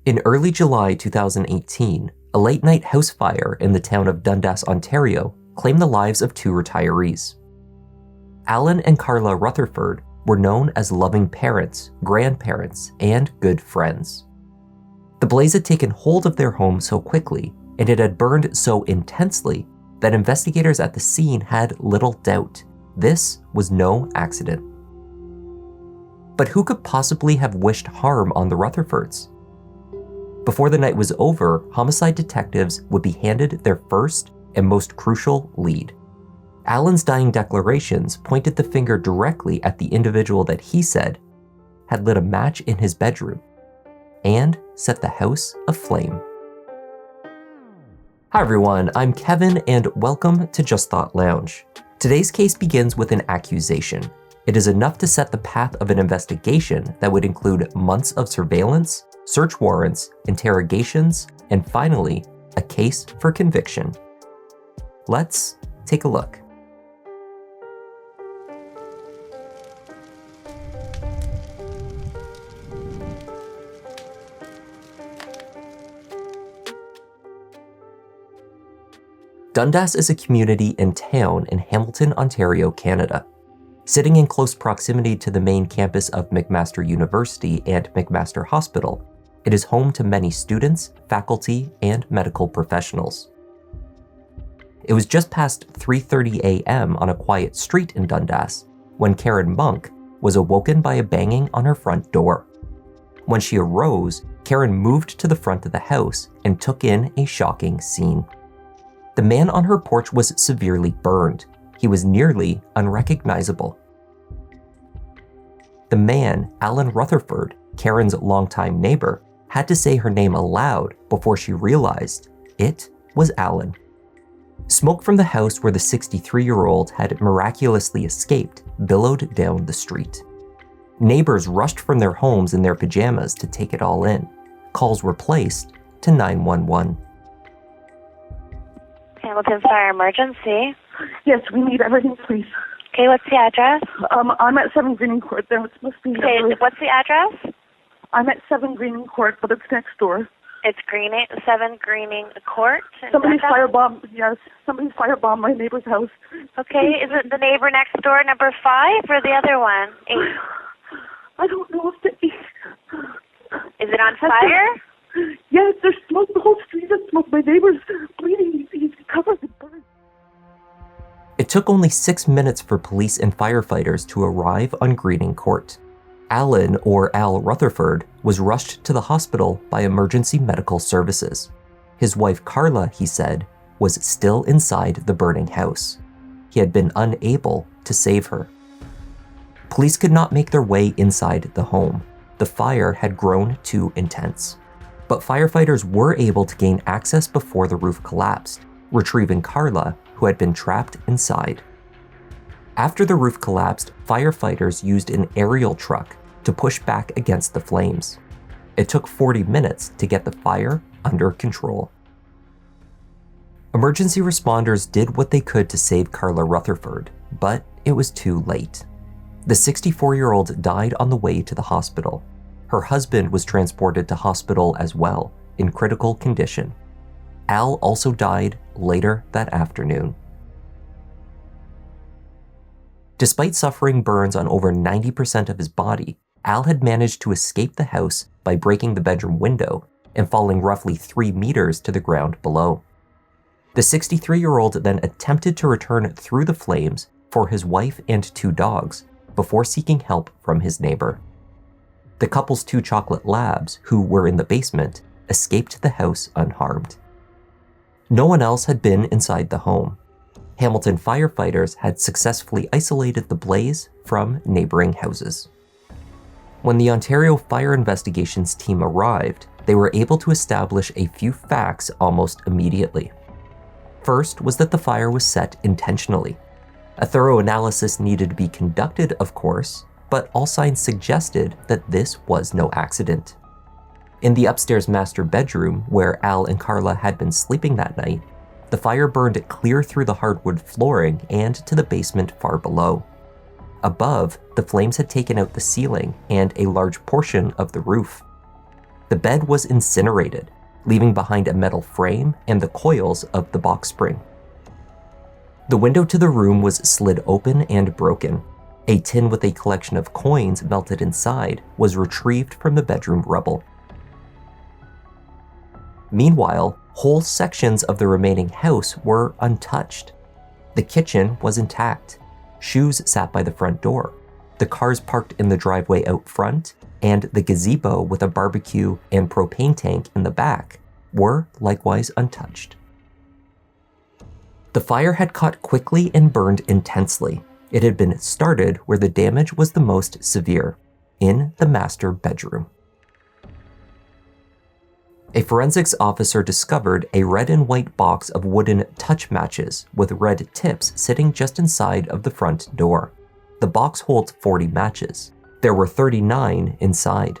In early July 2018, a late-night house fire in the town of Dundas, Ontario, claimed the lives of 2 retirees. Alan and Carla Rutherford were known as loving parents, grandparents, and good friends. The blaze had taken hold of their home so quickly, and it had burned so intensely, that investigators at the scene had little doubt this was no accident. But who could possibly have wished harm on the Rutherfords? Before the night was over, homicide detectives would be handed their first and most crucial lead. Alan's dying declarations pointed the finger directly at the individual that he said had lit a match in his bedroom and set the house aflame. Hi everyone, I'm Kevin and welcome to Just Thought Lounge. Today's case begins with an accusation. It is enough to set the path of an investigation that would include months of surveillance, search warrants, interrogations, and finally, a case for conviction. Let's take a look. Dundas is a community and town in Hamilton, Ontario, Canada. Sitting in close proximity to the main campus of McMaster University and McMaster Hospital, it is home to many students, faculty, and medical professionals. It was just past 3:30 a.m. on a quiet street in Dundas when Karen Monk was awoken by a banging on her front door. When she arose, Karen moved to the front of the house and took in a shocking scene. The man on her porch was severely burned. He was nearly unrecognizable. The man, Alan Rutherford, Karen's longtime neighbor, had to say her name aloud before she realized it was Alan. Smoke from the house where the 63-year-old had miraculously escaped billowed down the street. Neighbors rushed from their homes in their pajamas to take it all in. Calls were placed to 911. Hamilton Fire Emergency. Yes, we need everything, please. Okay, what's the address? I'm at 7 Greening Court. There must be. Okay, what's the address? I'm at 7 Greening Court, but it's next door. It's 7 Greening Court. Somebody firebombed. Yes, somebody firebombed my neighbor's house. Okay, is it the neighbor next door, number 5, or the other one, 8? I don't know if the 8. Is it on fire? Yes, there's smoke. The whole street is smoke. My neighbor's bleeding. He's covered in burns. It took only 6 minutes for police and firefighters to arrive on Greening Court. Alan, or Al Rutherford, was rushed to the hospital by emergency medical services. His wife Carla, he said, was still inside the burning house. He had been unable to save her. Police could not make their way inside the home. The fire had grown too intense. But firefighters were able to gain access before the roof collapsed, retrieving Carla, who had been trapped inside. After the roof collapsed, firefighters used an aerial truck to push back against the flames. It took 40 minutes to get the fire under control. Emergency responders did what they could to save Carla Rutherford, but it was too late. The 64-year-old died on the way to the hospital. Her husband was transported to hospital as well, in critical condition. Al also died later that afternoon. Despite suffering burns on over 90% of his body, Al had managed to escape the house by breaking the bedroom window and falling roughly 3 meters to the ground below. The 63-year-old then attempted to return through the flames for his wife and 2 dogs before seeking help from his neighbor. The couple's 2 chocolate labs, who were in the basement, escaped the house unharmed. No one else had been inside the home. Hamilton firefighters had successfully isolated the blaze from neighboring houses. When the Ontario Fire Investigations team arrived, they were able to establish a few facts almost immediately. First was that the fire was set intentionally. A thorough analysis needed to be conducted, of course, but all signs suggested that this was no accident. In the upstairs master bedroom, where Al and Carla had been sleeping that night, the fire burned clear through the hardwood flooring and to the basement far below. Above, the flames had taken out the ceiling and a large portion of the roof. The bed was incinerated, leaving behind a metal frame and the coils of the box spring. The window to the room was slid open and broken. A tin with a collection of coins melted inside was retrieved from the bedroom rubble. Meanwhile, whole sections of the remaining house were untouched. The kitchen was intact. Shoes sat by the front door. The cars parked in the driveway out front, and the gazebo with a barbecue and propane tank in the back were likewise untouched. The fire had caught quickly and burned intensely. It had been started where the damage was the most severe, in the master bedroom. A forensics officer discovered a red and white box of wooden touch matches with red tips sitting just inside of the front door. The box holds 40 matches. There were 39 inside.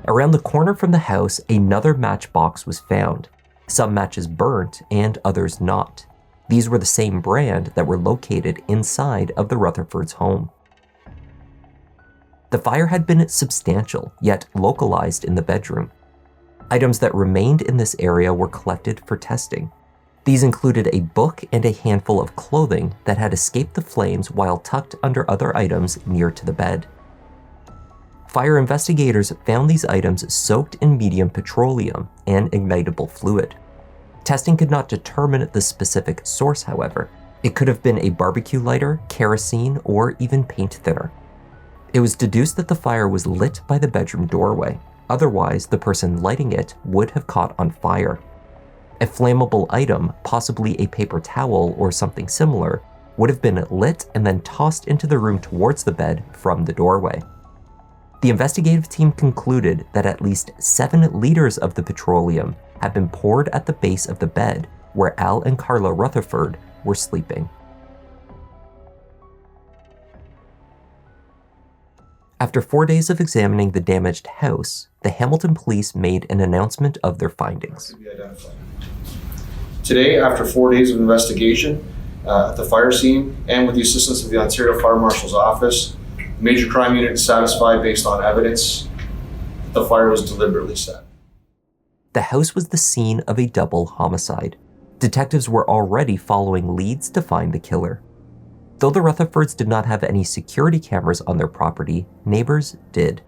Around the corner from the house, another matchbox was found. Some matches burnt and others not. These were the same brand that were located inside of the Rutherfords' home. The fire had been substantial, yet localized in the bedroom. Items that remained in this area were collected for testing. These included a book and a handful of clothing that had escaped the flames while tucked under other items near to the bed. Fire investigators found these items soaked in medium petroleum and ignitable fluid. Testing could not determine the specific source, however. It could have been a barbecue lighter, kerosene, or even paint thinner. It was deduced that the fire was lit by the bedroom doorway. Otherwise, the person lighting it would have caught on fire. A flammable item, possibly a paper towel or something similar, would have been lit and then tossed into the room towards the bed from the doorway. The investigative team concluded that at least 7 liters of the petroleum had been poured at the base of the bed where Al and Carla Rutherford were sleeping. After 4 days of examining the damaged house, the Hamilton police made an announcement of their findings. Today, after 4 days of investigation at the fire scene and with the assistance of the Ontario Fire Marshal's Office, the Major Crime Unit is satisfied based on evidence the fire was deliberately set. The house was the scene of a double homicide. Detectives were already following leads to find the killer. Though the Rutherfords did not have any security cameras on their property, neighbors did.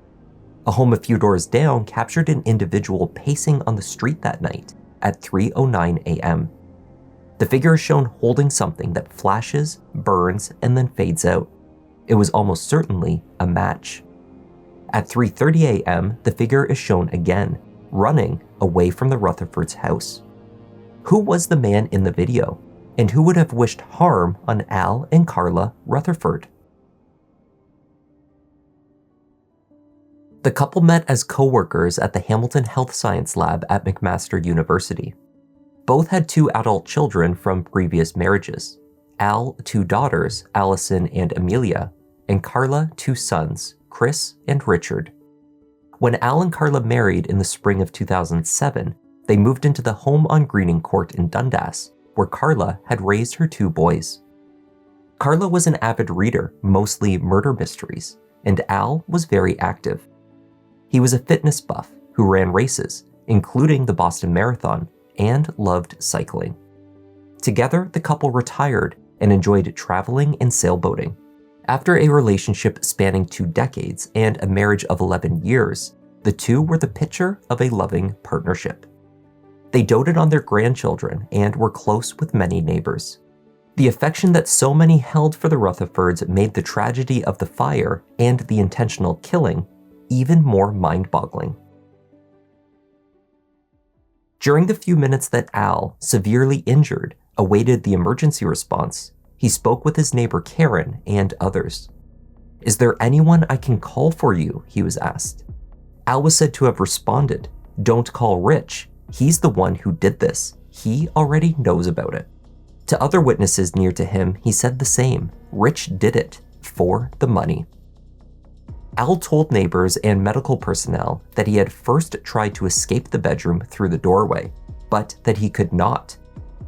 A home a few doors down captured an individual pacing on the street that night at 3:09 a.m. The figure is shown holding something that flashes, burns, and then fades out. It was almost certainly a match. At 3:30 a.m., the figure is shown again, running away from the Rutherfords' house. Who was the man in the video? And who would have wished harm on Al and Carla Rutherford? The couple met as co-workers at the Hamilton Health Science Lab at McMaster University. Both had 2 adult children from previous marriages. Al, 2 daughters, Allison and Amelia, and Carla, 2 sons, Chris and Richard. When Al and Carla married in the spring of 2007, they moved into the home on Greening Court in Dundas, where Carla had raised her 2 boys. Carla was an avid reader, mostly murder mysteries, and Al was very active. He was a fitness buff who ran races, including the Boston Marathon, and loved cycling. Together, the couple retired and enjoyed traveling and sailboating. After a relationship spanning 2 decades and a marriage of 11 years, the two were the picture of a loving partnership. They doted on their grandchildren and were close with many neighbors. The affection that so many held for the Rutherfords made the tragedy of the fire and the intentional killing even more mind-boggling. During the few minutes that Al, severely injured, awaited the emergency response, he spoke with his neighbor Karen and others. "Is there anyone I can call for you?" he was asked. Al was said to have responded, "Don't call Rich. He's the one who did this. He already knows about it." To other witnesses near to him, he said the same. Rich did it for the money. Al told neighbors and medical personnel that he had first tried to escape the bedroom through the doorway, but that he could not.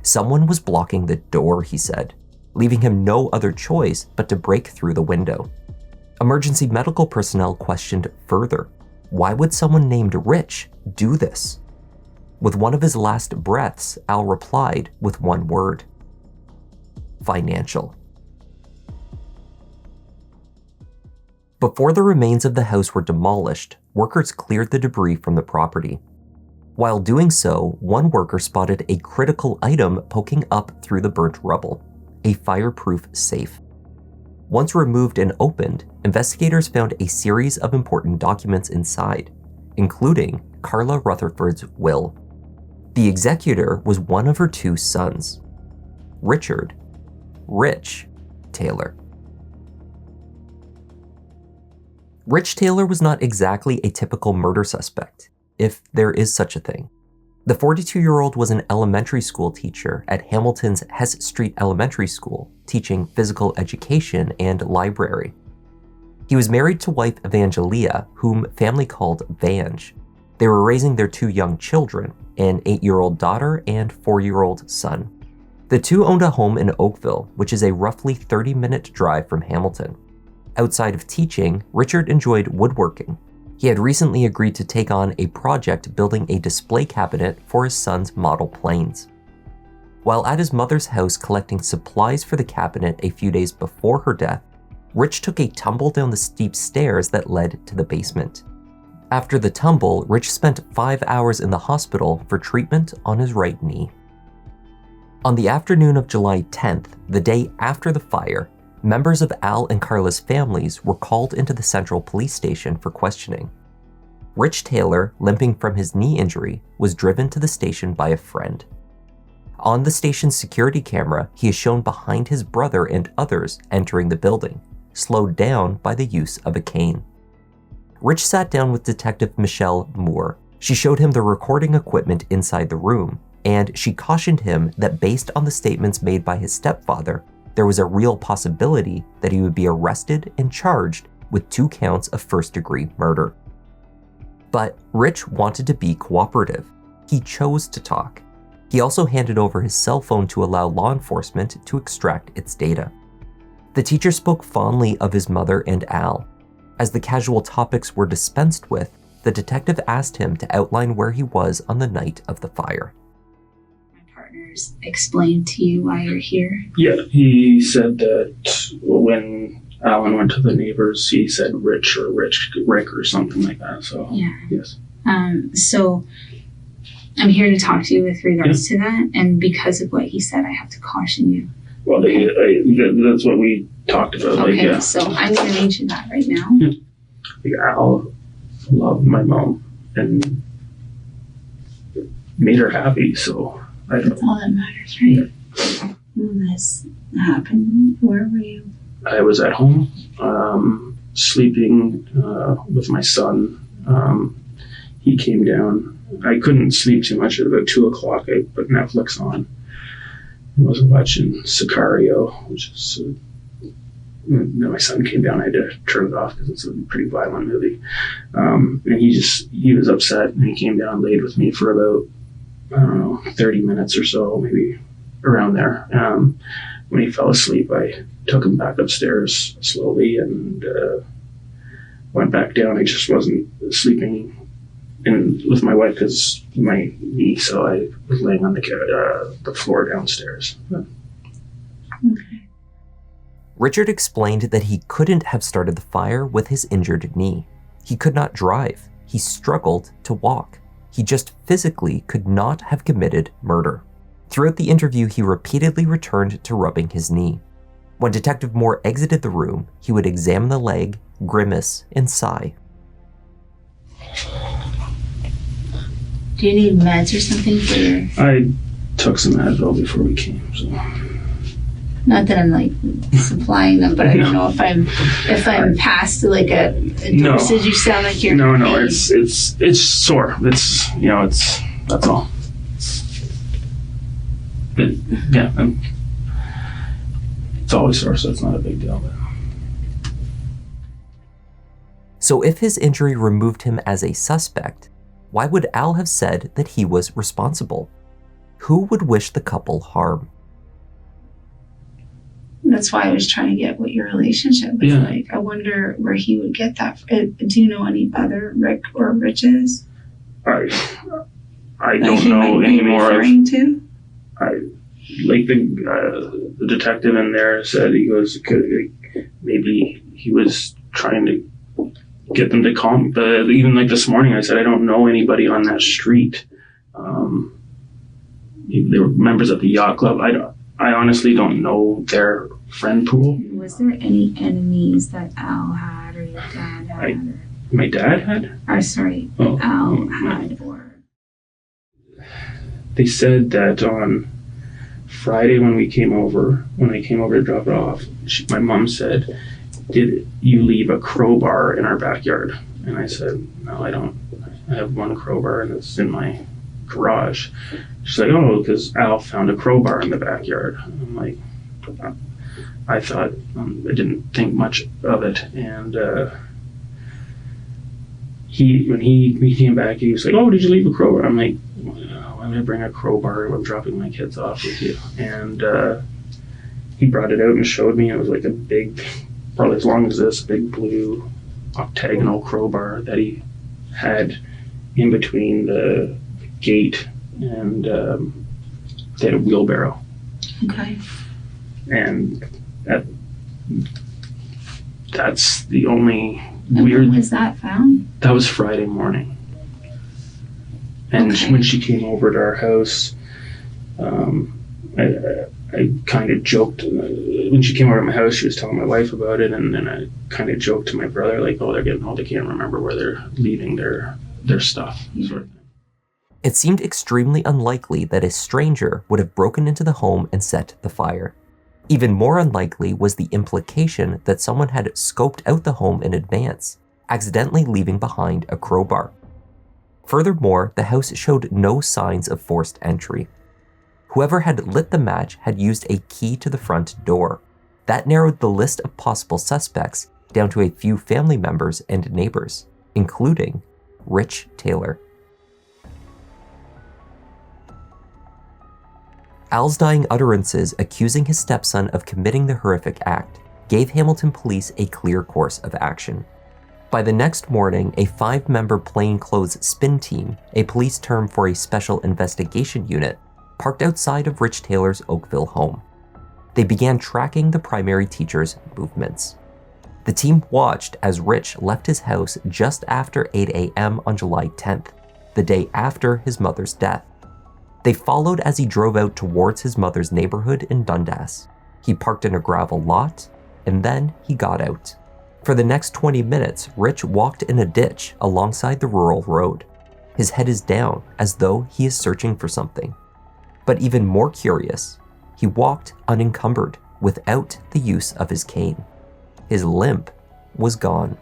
Someone was blocking the door, he said, leaving him no other choice but to break through the window. Emergency medical personnel questioned further. Why would someone named Rich do this? With one of his last breaths, Al replied with one word: financial. Before the remains of the house were demolished, workers cleared the debris from the property. While doing so, one worker spotted a critical item poking up through the burnt rubble: a fireproof safe. Once removed and opened, investigators found a series of important documents inside, including Carla Rutherford's will. The executor was one of her two sons, Richard "Rich" Taylor. Rich Taylor was not exactly a typical murder suspect, if there is such a thing. The 42-year-old was an elementary school teacher at Hamilton's Hess Street Elementary School, teaching physical education and library. He was married to wife Evangelia, whom family called Vange. They were raising their two young children, an 8-year-old daughter and 4-year-old son. The two owned a home in Oakville, which is a roughly 30-minute drive from Hamilton. Outside of teaching, Richard enjoyed woodworking. He had recently agreed to take on a project building a display cabinet for his son's model planes. While at his mother's house collecting supplies for the cabinet a few days before her death, Rich took a tumble down the steep stairs that led to the basement. After the tumble, Rich spent 5 hours in the hospital for treatment on his right knee. On the afternoon of July 10th, the day after the fire, members of Al and Carla's families were called into the Central Police Station for questioning. Rich Taylor, limping from his knee injury, was driven to the station by a friend. On the station's security camera, he is shown behind his brother and others entering the building, slowed down by the use of a cane. Rich sat down with Detective Michelle Moore. She showed him the recording equipment inside the room, and she cautioned him that based on the statements made by his stepfather, there was a real possibility that he would be arrested and charged with 2 counts of first-degree murder. But Rich wanted to be cooperative. He chose to talk. He also handed over his cell phone to allow law enforcement to extract its data. The teacher spoke fondly of his mother and Al. As the casual topics were dispensed with, the detective asked him to outline where he was on the night of the fire. Explain to you why you're here? Yeah, he said that when Alan went to the neighbors, he said Rick or something like that. So yeah, yes. So I'm here to talk to you with regards to that, and because of what he said, I have to caution you. Well, that's what we talked about. Okay, so I'm going to read you that right now. Yeah. Al loved my mom and made her happy, so. That's all that matters, right? When this happened, where were you? I was at home, sleeping with my son. He came down. I couldn't sleep too much. At about 2 o'clock, I put Netflix on. I was watching Sicario, which is, my son came down. I had to turn it off because it's a pretty violent movie. And he was upset, and he came down and laid with me for about, 30 minutes or so, maybe around there. When he fell asleep, I took him back upstairs slowly and went back down. I just wasn't sleeping with my wife because my knee, so I was laying on the floor downstairs. Okay. Richard explained that he couldn't have started the fire with his injured knee. He could not drive. He struggled to walk. He just physically could not have committed murder. Throughout the interview, he repeatedly returned to rubbing his knee. When Detective Moore exited the room, he would examine the leg, grimace, and sigh. Do you need meds or something for your... I took some Advil before we came, so... Not that I'm like supplying them, but I don't know if I'm past like a dosage. You sound like you're... No, it's sore. That's all. It's always sore, so it's not a big deal. But. So if his injury removed him as a suspect, why would Al have said that he was responsible? Who would wish the couple harm? That's why I was trying to get what your relationship was Yeah. like. I wonder where he would get that. Do you know any other Rick or Riches? I Like don't he might know be anymore. referring to? Like the detective in there said, he goes, maybe he was trying to get them to calm. But even like this morning, I said, I don't know anybody on that street. They were members of the yacht club. I honestly don't know their friend pool. Was there any enemies that Al had or your dad had? My dad had? Al had, or... They said that on Friday when I came over to drop it off, my mom said, did you leave a crowbar in our backyard? And I said, no, I don't. I have one crowbar and it's in my garage. She's like, oh, because Al found a crowbar in the backyard. I'm like, I thought, I didn't think much of it. And when he came back, he was like, oh, did you leave a crowbar? I'm like, why would I bring a crowbar when I'm dropping my kids off with you? And he brought it out and showed me. It was like a big, probably as long as this, big blue octagonal crowbar that he had in between the gate and they had a wheelbarrow. Okay. And that's the only And weird. when was that found? That was Friday morning. And Okay. when she came over to our house, I kind of joked. When she came over to my house, she was telling my wife about it, and then I kind of joked to my brother, like, oh, they're getting old, they can't remember where they're leaving their stuff, sort of thing. It seemed extremely unlikely that a stranger would have broken into the home and set the fire. Even more unlikely was the implication that someone had scoped out the home in advance, accidentally leaving behind a crowbar. Furthermore, the house showed no signs of forced entry. Whoever had lit the match had used a key to the front door. That narrowed the list of possible suspects down to a few family members and neighbors, including Rich Taylor. Al's dying utterances accusing his stepson of committing the horrific act gave Hamilton police a clear course of action. By the next morning, a 5-member plainclothes spin team, a police term for a special investigation unit, parked outside of Rich Taylor's Oakville home. They began tracking the primary teacher's movements. The team watched as Rich left his house just after 8 a.m. on July 10th, the day after his mother's death. They followed as he drove out towards his mother's neighborhood in Dundas. He parked in a gravel lot, and then he got out. For the next 20 minutes, Rich walked in a ditch alongside the rural road. His head is down, as though he is searching for something. But even more curious, he walked unencumbered, without the use of his cane. His limp was gone.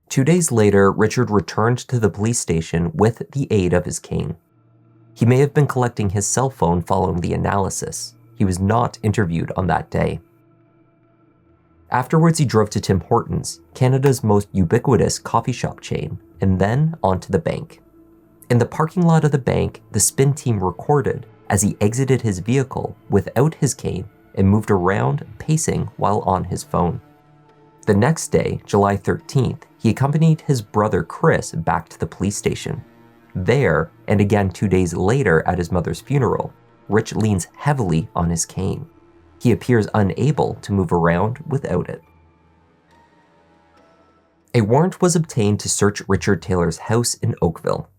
Two days later, Richard returned to the police station with the aid of his cane. He may have been collecting his cell phone following the analysis. He was not interviewed on that day. Afterwards, he drove to Tim Hortons, Canada's most ubiquitous coffee shop chain, and then on to the bank. In the parking lot of the bank, the spin team recorded as he exited his vehicle without his cane and moved around, pacing while on his phone. The next day, July 13th, he accompanied his brother Chris back to the police station. There, and again 2 days later at his mother's funeral, Rich leans heavily on his cane. He appears unable to move around without it. A warrant was obtained to search Richard Taylor's house in Oakville.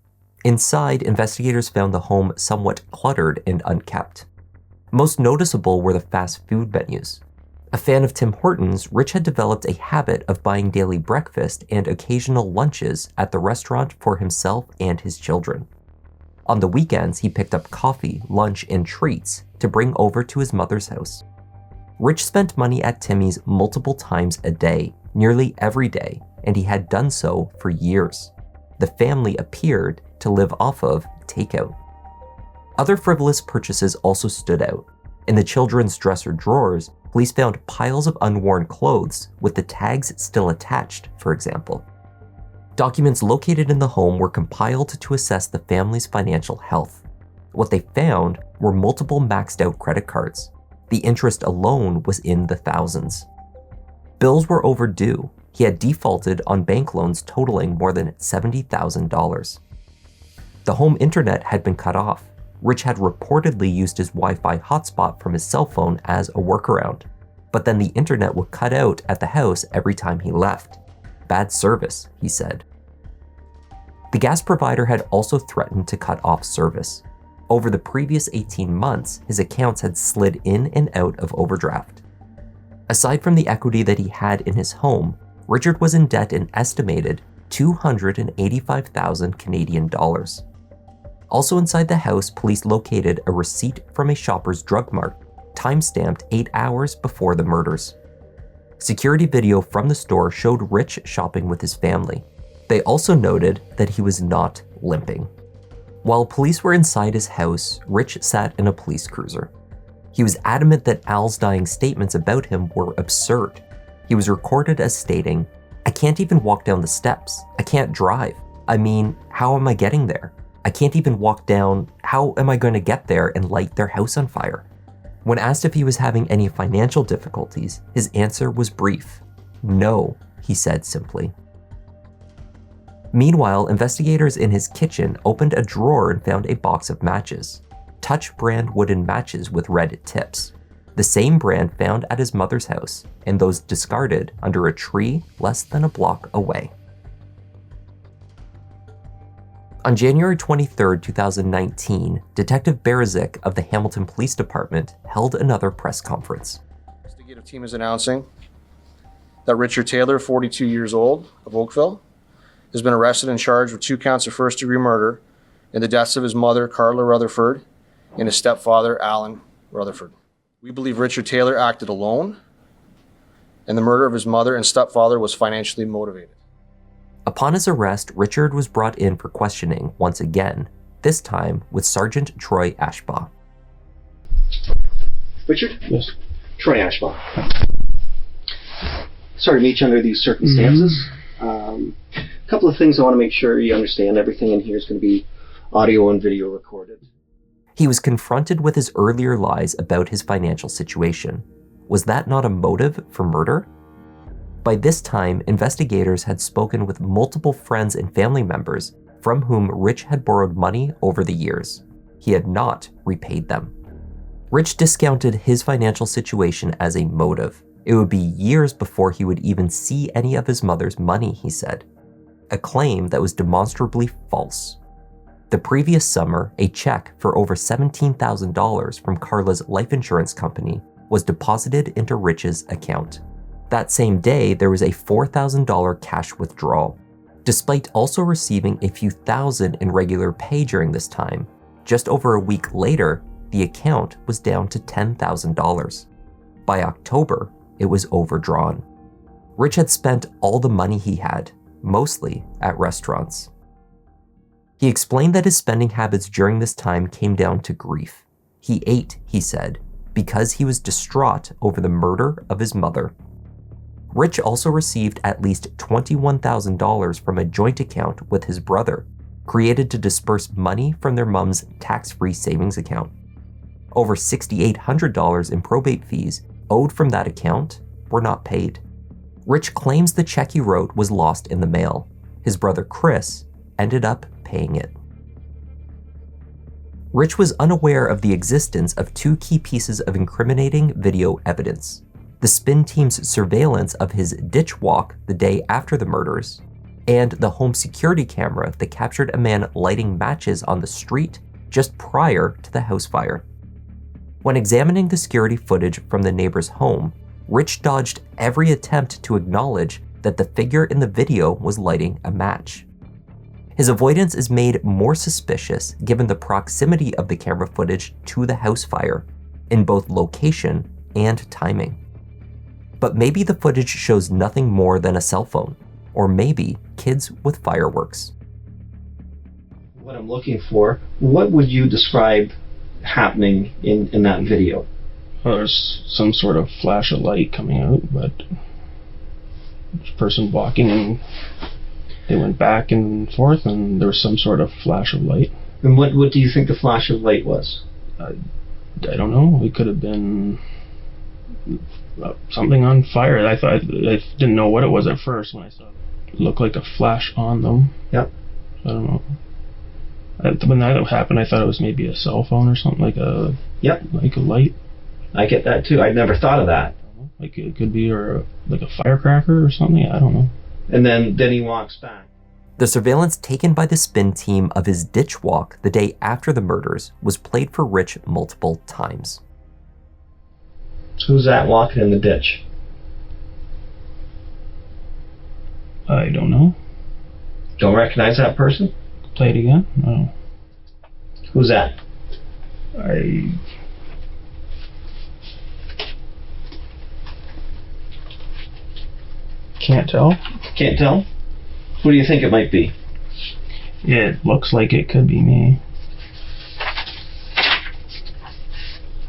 Inside, investigators found the home somewhat cluttered and unkept. Most noticeable were the fast food menus. A fan of Tim Hortons, Rich had developed a habit of buying daily breakfast and occasional lunches at the restaurant for himself and his children. On the weekends, he picked up coffee, lunch, and treats to bring over to his mother's house. Rich spent money at Timmy's multiple times a day, nearly every day, and he had done so for years. The family appeared to live off of takeout. Other frivolous purchases also stood out. In the children's dresser drawers, police found piles of unworn clothes with the tags still attached, for example. Documents located in the home were compiled to assess the family's financial health. What they found were multiple maxed out credit cards. The interest alone was in the thousands. Bills were overdue. He had defaulted on bank loans totaling more than $70,000. The home internet had been cut off. Rich had reportedly used his Wi-Fi hotspot from his cell phone as a workaround, but then the internet would cut out at the house every time he left. Bad service, he said. The gas provider had also threatened to cut off service. Over the previous 18 months, his accounts had slid in and out of overdraft. Aside from the equity that he had in his home, Richard was in debt an estimated $285,000 Canadian dollars. Also inside the house, police located a receipt from a Shoppers Drug Mart, time-stamped 8 hours before the murders. Security video from the store showed Rich shopping with his family. They also noted that he was not limping. While police were inside his house, Rich sat in a police cruiser. He was adamant that Al's dying statements about him were absurd. He was recorded as stating, "I can't even walk down the steps. I can't drive. I mean, how am I getting there? I can't even walk down. How am I going to get there and light their house on fire?" When asked if he was having any financial difficulties, his answer was brief. "No," he said simply. Meanwhile, investigators in his kitchen opened a drawer and found a box of matches. Touch brand wooden matches with red tips. The same brand found at his mother's house, and those discarded under a tree less than a block away. On January 23, 2019, Detective Barazik of the Hamilton Police Department held another press conference. The investigative team is announcing that Richard Taylor, 42 years old, of Oakville, has been arrested and charged with 2 counts of first-degree murder in the deaths of his mother, Carla Rutherford, and his stepfather, Alan Rutherford. We believe Richard Taylor acted alone, and the murder of his mother and stepfather was financially motivated. Upon his arrest, Richard was brought in for questioning once again, this time with Sergeant Troy Ashbaugh. Richard? Yes. Troy Ashbaugh. Sorry to meet you under these circumstances. A couple of things I want to make sure you understand. Everything in here is going to be audio and video recorded. He was confronted with his earlier lies about his financial situation. Was that not a motive for murder? By this time, investigators had spoken with multiple friends and family members from whom Rich had borrowed money over the years. He had not repaid them. Rich discounted his financial situation as a motive. It would be years before he would even see any of his mother's money, he said. A claim that was demonstrably false. The previous summer, a check for over $17,000 from Carla's life insurance company was deposited into Rich's account. That same day, there was a $4,000 cash withdrawal. Despite also receiving a few thousand in regular pay during this time, just over a week later, the account was down to $10,000. By October, it was overdrawn. Rich had spent all the money he had, mostly at restaurants. He explained that his spending habits during this time came down to grief. He ate, he said, because he was distraught over the murder of his mother. Rich also received at least $21,000 from a joint account with his brother, created to disperse money from their mom's tax-free savings account. Over $6,800 in probate fees owed from that account were not paid. Rich claims the check he wrote was lost in the mail. His brother Chris ended up paying it. Rich was unaware of the existence of 2 key pieces of incriminating video evidence: the spin team's surveillance of his ditch walk the day after the murders, and the home security camera that captured a man lighting matches on the street just prior to the house fire. When examining the security footage from the neighbor's home, Rich dodged every attempt to acknowledge that the figure in the video was lighting a match. His avoidance is made more suspicious given the proximity of the camera footage to the house fire, in both location and timing. But maybe the footage shows nothing more than a cell phone, or maybe kids with fireworks. What I'm looking for, what would you describe happening in that video? Well, there's some sort of flash of light coming out, but there's a person walking and They went back and forth, and there was some sort of flash of light. And what do you think the flash of light was? I don't know. It could have been something on fire. I didn't know what it was at first when I saw it. It looked like a flash on them. Yep. I don't know. When that happened, I thought it was maybe a cell phone or something, like a light. I get that too. I'd never thought of that. Like it could be like a firecracker or something. I don't know. And then he walks back. The surveillance taken by the spin team of his ditch walk the day after the murders was played for Rich multiple times. So who's that walking in the ditch? I don't know. Don't recognize that person? Play it again? No. Who's that? I can't tell. Can't tell? Who do you think it might be? It looks like it could be me.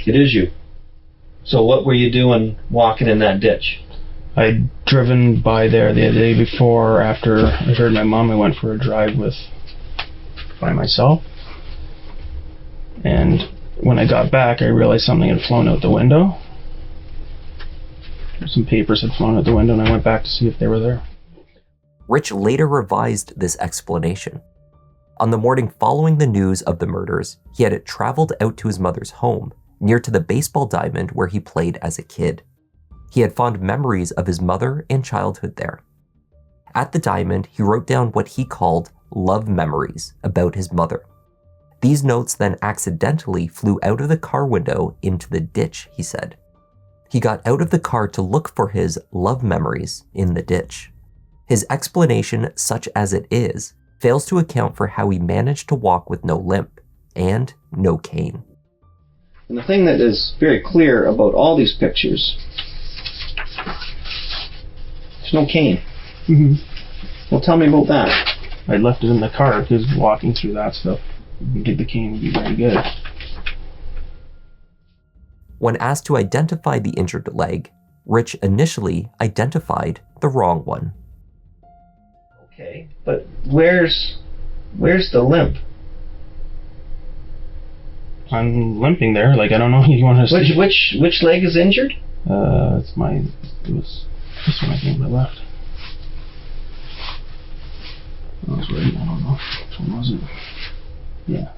It is you. So what were you doing walking in that ditch? I'd driven by there the day before. After I heard my mom, I went for a drive by myself. And when I got back, I realized something had flown out the window. Some papers had flown out the window, and I went back to see if they were there. Rich later revised this explanation. On the morning following the news of the murders, he had traveled out to his mother's home, near to the baseball diamond where he played as a kid. He had fond memories of his mother and childhood there. At the diamond, he wrote down what he called love memories about his mother. These notes then accidentally flew out of the car window into the ditch, he said. He got out of the car to look for his love memories in the ditch. His explanation, such as it is, fails to account for how he managed to walk with no limp and no cane. And the thing that is very clear about all these pictures, there's no cane. Mm-hmm. Well, tell me about that. I left it in the car because walking through that stuff, the cane would be very good. When asked to identify the injured leg, Rich initially identified the wrong one. Okay, but where's the limp? I'm limping there. Like, I don't know if you want to see. Which leg is injured? It was this one, I think, my left. I don't know. Which one was it? Yeah.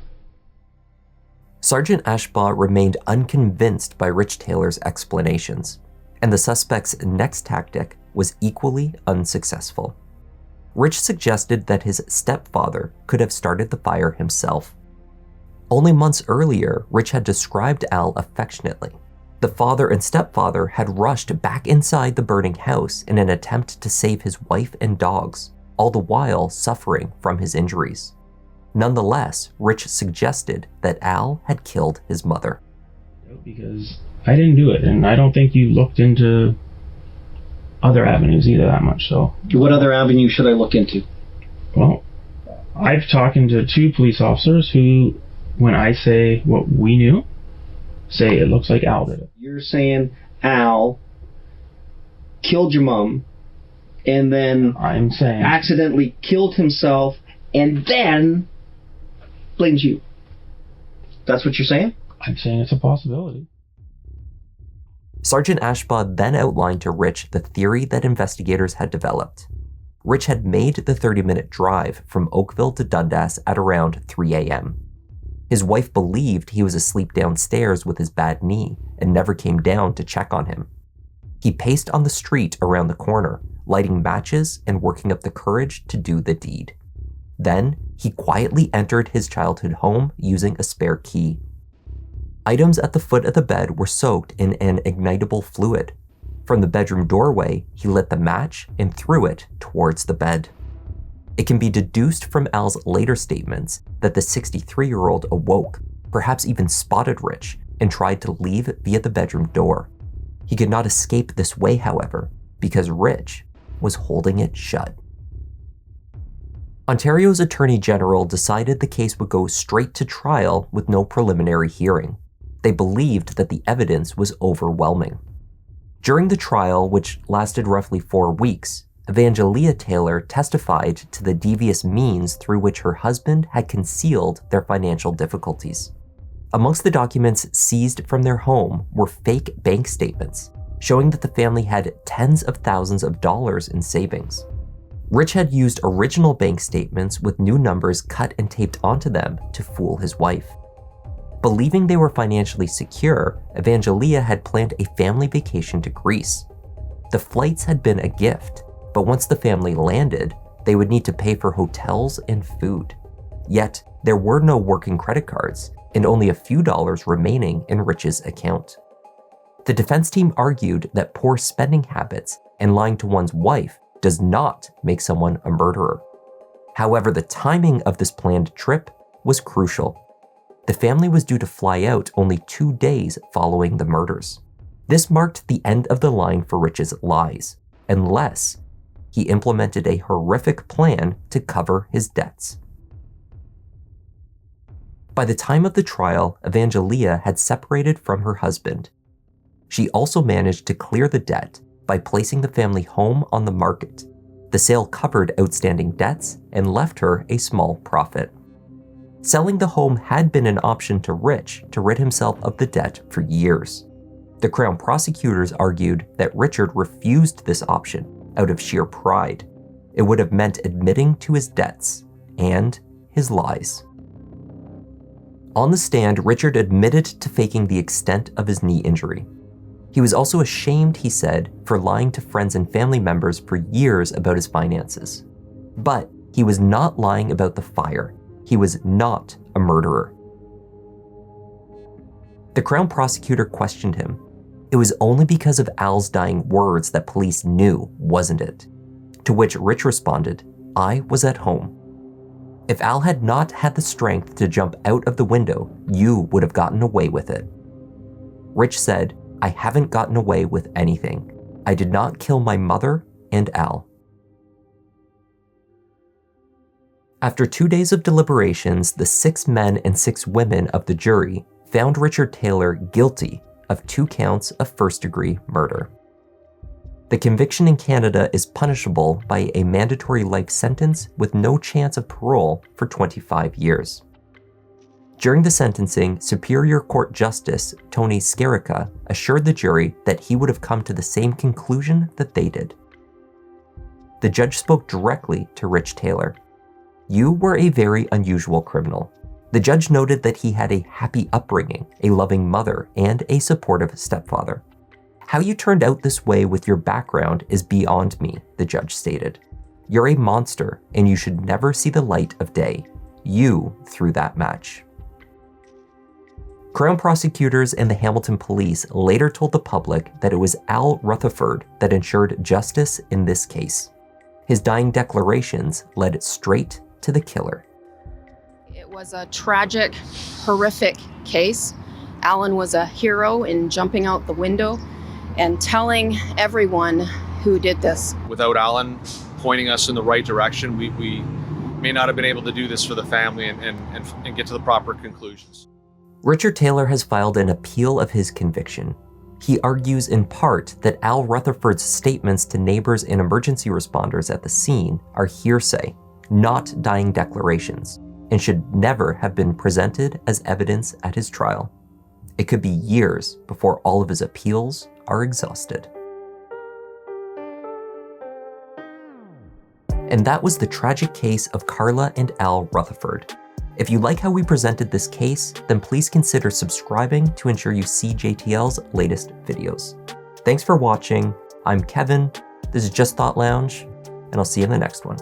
Sergeant Ashbaugh remained unconvinced by Rich Taylor's explanations, and the suspect's next tactic was equally unsuccessful. Rich suggested that his stepfather could have started the fire himself. Only months earlier, Rich had described Al affectionately. The father and stepfather had rushed back inside the burning house in an attempt to save his wife and dogs, all the while suffering from his injuries. Nonetheless, Rich suggested that Al had killed his mother. Because I didn't do it, and I don't think you looked into other avenues either that much, so. What other avenue should I look into? Well, I've talked to 2 police officers who, when I say what we knew, say it looks like Al did it. You're saying Al killed your mom and then I'm saying accidentally killed himself and then blames you. That's what you're saying? I'm saying it's a possibility. Sergeant Ashbaugh then outlined to Rich the theory that investigators had developed. Rich had made the 30-minute drive from Oakville to Dundas at around 3 a.m. His wife believed he was asleep downstairs with his bad knee and never came down to check on him. He paced on the street around the corner, lighting matches and working up the courage to do the deed. Then, he quietly entered his childhood home using a spare key. Items at the foot of the bed were soaked in an ignitable fluid. From the bedroom doorway, he lit the match and threw it towards the bed. It can be deduced from Al's later statements that the 63-year-old awoke, perhaps even spotted Rich, and tried to leave via the bedroom door. He could not escape this way, however, because Rich was holding it shut. Ontario's Attorney General decided the case would go straight to trial with no preliminary hearing. They believed that the evidence was overwhelming. During the trial, which lasted roughly 4 weeks, Evangelia Taylor testified to the devious means through which her husband had concealed their financial difficulties. Amongst the documents seized from their home were fake bank statements, showing that the family had tens of thousands of dollars in savings. Rich had used original bank statements with new numbers cut and taped onto them to fool his wife. Believing they were financially secure, Evangelia had planned a family vacation to Greece. The flights had been a gift, but once the family landed, they would need to pay for hotels and food. Yet, there were no working credit cards, and only a few dollars remaining in Rich's account. The defense team argued that poor spending habits and lying to one's wife does not make someone a murderer. However, the timing of this planned trip was crucial. The family was due to fly out only 2 days following the murders. This marked the end of the line for Rich's lies, unless he implemented a horrific plan to cover his debts. By the time of the trial, Evangelia had separated from her husband. She also managed to clear the debt by placing the family home on the market. The sale covered outstanding debts and left her a small profit. Selling the home had been an option to Rich to rid himself of the debt for years. The Crown prosecutors argued that Richard refused this option out of sheer pride. It would have meant admitting to his debts and his lies. On the stand, Richard admitted to faking the extent of his knee injury. He was also ashamed, he said, for lying to friends and family members for years about his finances. But he was not lying about the fire. He was not a murderer. The Crown prosecutor questioned him. It was only because of Al's dying words that police knew, wasn't it? To which Rich responded, "I was at home. If Al had not had the strength to jump out of the window, you would have gotten away with it." Rich said, "I haven't gotten away with anything. I did not kill my mother and Al." After 2 days of deliberations, the 6 men and 6 women of the jury found Richard Taylor guilty of 2 counts of first-degree murder. The conviction in Canada is punishable by a mandatory life sentence with no chance of parole for 25 years. During the sentencing, Superior Court Justice Tony Scarica assured the jury that he would have come to the same conclusion that they did. The judge spoke directly to Rich Taylor. "You were a very unusual criminal." The judge noted that he had a happy upbringing, a loving mother, and a supportive stepfather. "How you turned out this way with your background is beyond me," the judge stated. "You're a monster, and you should never see the light of day. You threw that match." Crown prosecutors and the Hamilton police later told the public that it was Al Rutherford that ensured justice in this case. His dying declarations led straight to the killer. It was a tragic, horrific case. Alan was a hero in jumping out the window and telling everyone who did this. Without Alan pointing us in the right direction, we may not have been able to do this for the family and get to the proper conclusions. Richard Taylor has filed an appeal of his conviction. He argues in part that Al Rutherford's statements to neighbors and emergency responders at the scene are hearsay, not dying declarations, and should never have been presented as evidence at his trial. It could be years before all of his appeals are exhausted. And that was the tragic case of Carla and Al Rutherford. If you like how we presented this case, then please consider subscribing to ensure you see JTL's latest videos. Thanks for watching. I'm Kevin. This is Just Thought Lounge, and I'll see you in the next one.